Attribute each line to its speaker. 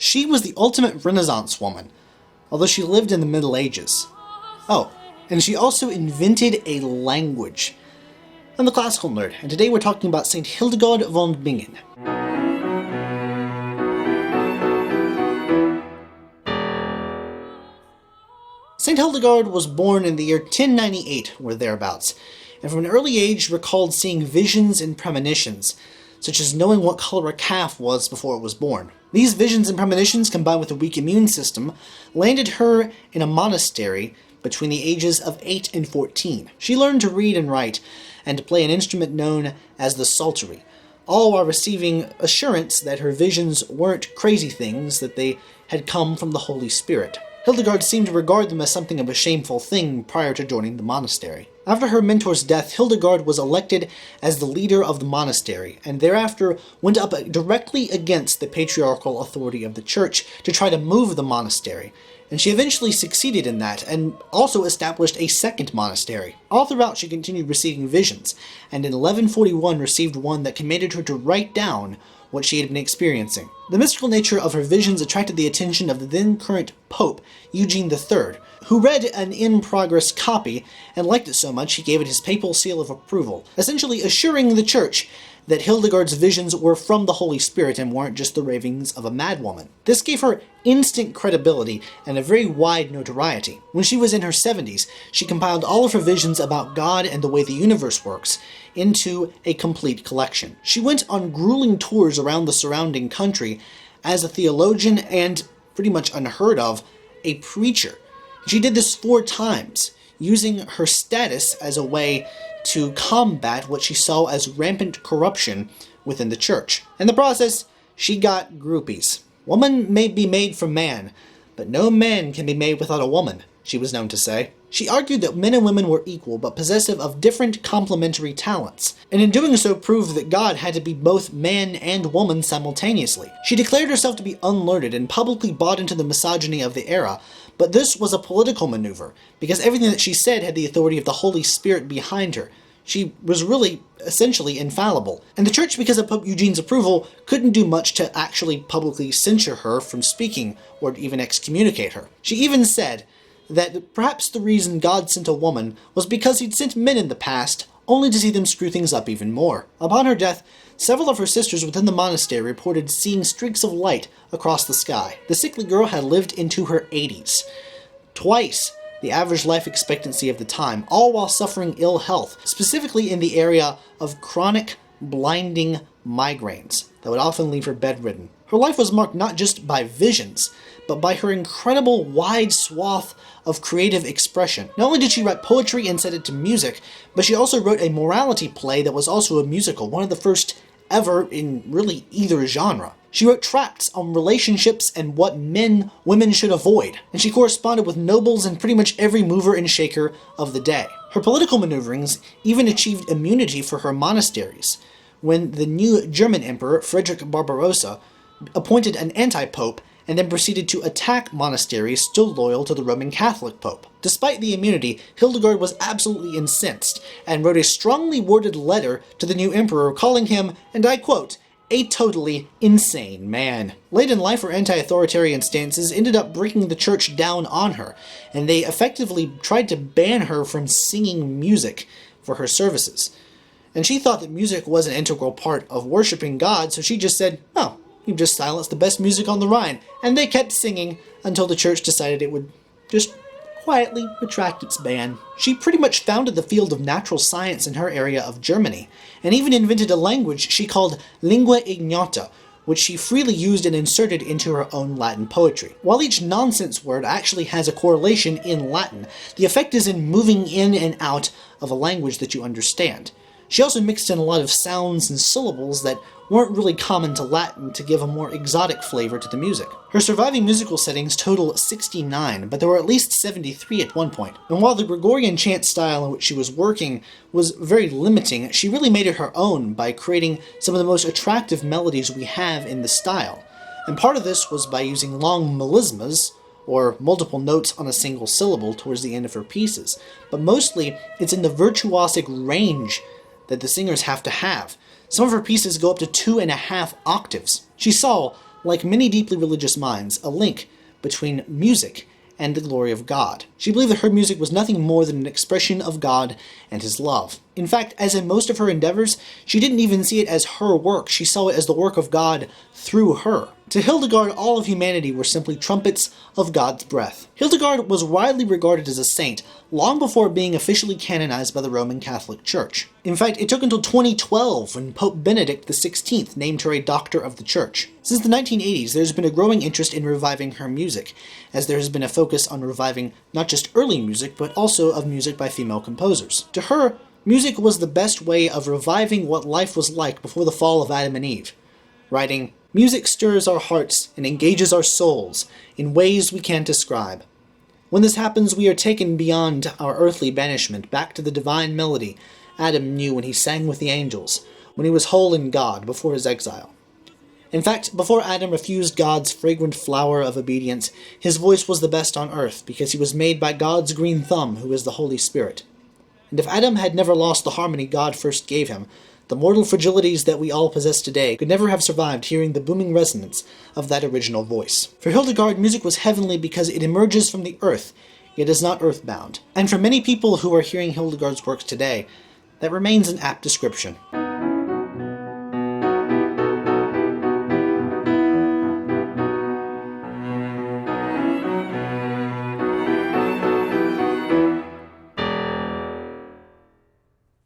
Speaker 1: She was the ultimate Renaissance woman, although she lived in the Middle Ages. Oh, and she also invented a language. I'm the Classical Nerd, and today we're talking about St. Hildegard von Bingen. St. Hildegard was born in the year 1098, or thereabouts, and from an early age recalled seeing visions and premonitions, such as knowing what color a calf was before it was born. These visions and premonitions, combined with a weak immune system, landed her in a monastery between the ages of 8 and 14. She learned to read and write, and to play an instrument known as the psaltery, all while receiving assurance that her visions weren't crazy things, that they had come from the Holy Spirit. Hildegard seemed to regard them as something of a shameful thing prior to joining the monastery. After her mentor's death, Hildegard was elected as the leader of the monastery, and thereafter went up directly against the patriarchal authority of the church to try to move the monastery, and she eventually succeeded in that, and also established a second monastery. All throughout she continued receiving visions, and in 1141 received one that commanded her to write down what she had been experiencing. The mystical nature of her visions attracted the attention of the then current Pope, Eugene III, who read an in-progress copy and liked it so much he gave it his papal seal of approval, essentially assuring the church that Hildegard's visions were from the Holy Spirit and weren't just the ravings of a madwoman. This gave her instant credibility and a very wide notoriety. When she was in her 70s, she compiled all of her visions about God and the way the universe works into a complete collection. She went on grueling tours around the surrounding country as a theologian and, pretty much unheard of, a preacher. She did this 4 times, using her status as a way to combat what she saw as rampant corruption within the church. In the process, she got groupies. Woman may be made from man, but no man can be made without a woman, she was known to say. She argued that men and women were equal, but possessive of different complementary talents, and in doing so proved that God had to be both man and woman simultaneously. She declared herself to be unlearned and publicly bought into the misogyny of the era, but this was a political maneuver, because everything that she said had the authority of the Holy Spirit behind her. She was really, essentially, infallible. And the church, because of Pope Eugene's approval, couldn't do much to actually publicly censure her from speaking, or even excommunicate her. She even said that perhaps the reason God sent a woman was because he'd sent men in the past, only to see them screw things up even more. Upon her death, several of her sisters within the monastery reported seeing streaks of light across the sky. The sickly girl had lived into her 80s. Twice the average life expectancy of the time, all while suffering ill health, specifically in the area of chronic, blinding migraines that would often leave her bedridden. Her life was marked not just by visions, but by her incredible wide swath of creative expression. Not only did she write poetry and set it to music, but she also wrote a morality play that was also a musical, one of the first ever in really either genre. She wrote tracts on relationships and what women should avoid, and she corresponded with nobles and pretty much every mover and shaker of the day. Her political maneuverings even achieved immunity for her monasteries, when the new German emperor, Frederick Barbarossa, appointed an anti-pope and then proceeded to attack monasteries still loyal to the Roman Catholic Pope. Despite the immunity, Hildegard was absolutely incensed and wrote a strongly worded letter to the new emperor calling him, and I quote, a totally insane man. Late in life, her anti-authoritarian stances ended up breaking the church down on her, and they effectively tried to ban her from singing music for her services. And she thought that music was an integral part of worshiping God, so she just said, oh, you've just silenced the best music on the Rhine. And they kept singing until the church decided it would just quietly retract its ban. She pretty much founded the field of natural science in her area of Germany, and even invented a language she called lingua ignota, which she freely used and inserted into her own Latin poetry. While each nonsense word actually has a correlation in Latin, the effect is in moving in and out of a language that you understand. She also mixed in a lot of sounds and syllables that weren't really common to Latin to give a more exotic flavor to the music. Her surviving musical settings total 69, but there were at least 73 at one point. And while the Gregorian chant style in which she was working was very limiting, she really made it her own by creating some of the most attractive melodies we have in the style. And part of this was by using long melismas, or multiple notes on a single syllable towards the end of her pieces. But mostly, it's in the virtuosic range that the singers have to have. Some of her pieces go up to 2.5 octaves. She saw like many deeply religious minds, a link between music and the glory of God. She believed that her music was nothing more than an expression of God and his love. In fact, as in most of her endeavors, she didn't even see it as her work, she saw it as the work of God through her. To Hildegard, all of humanity were simply trumpets of God's breath. Hildegard was widely regarded as a saint long before being officially canonized by the Roman Catholic Church. In fact, it took until 2012 when Pope Benedict XVI named her a Doctor of the Church. Since the 1980s, there's been a growing interest in reviving her music, as there has been a focus on reviving not just early music, but also of music by female composers. To her, music was the best way of reviving what life was like before the fall of Adam and Eve, writing, "Music stirs our hearts and engages our souls in ways we can't describe. When this happens, we are taken beyond our earthly banishment, back to the divine melody Adam knew when he sang with the angels, when he was whole in God before his exile. In fact, before Adam refused God's fragrant flower of obedience, his voice was the best on earth, because he was made by God's green thumb, who is the Holy Spirit. And if Adam had never lost the harmony God first gave him, the mortal fragilities that we all possess today could never have survived hearing the booming resonance of that original voice." For Hildegard, music was heavenly because it emerges from the earth, yet is not earthbound. And for many people who are hearing Hildegard's works today, that remains an apt description.